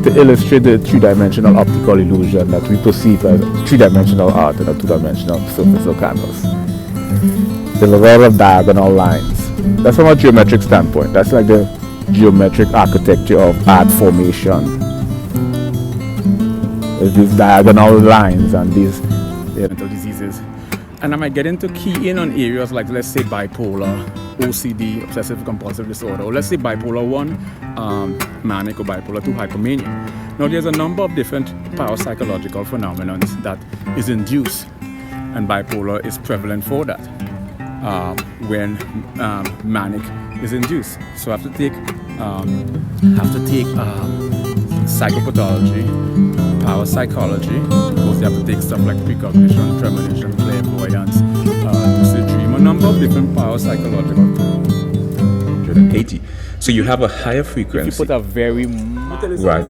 to illustrate the three-dimensional optical illusion that we perceive as three-dimensional art in a two-dimensional surface or canvas. There's a lot of diagonal lines. That's from a geometric standpoint. That's like the geometric architecture of art formation. There's these diagonal lines and these mental diseases. And I might get into key in on areas like, let's say, bipolar, OCD, obsessive compulsive disorder, or let's say bipolar 1, manic, or bipolar 2, hypomania. Now, there's a number of different parapsychological phenomena that is induced, and bipolar is prevalent for that when manic is induced. So I have to take psychopathology, parapsychology, because you have to take stuff like precognition, premonition, clairvoyance, lucid dream, a number of different parapsychological 180. So you have a higher frequency. If you put a very right.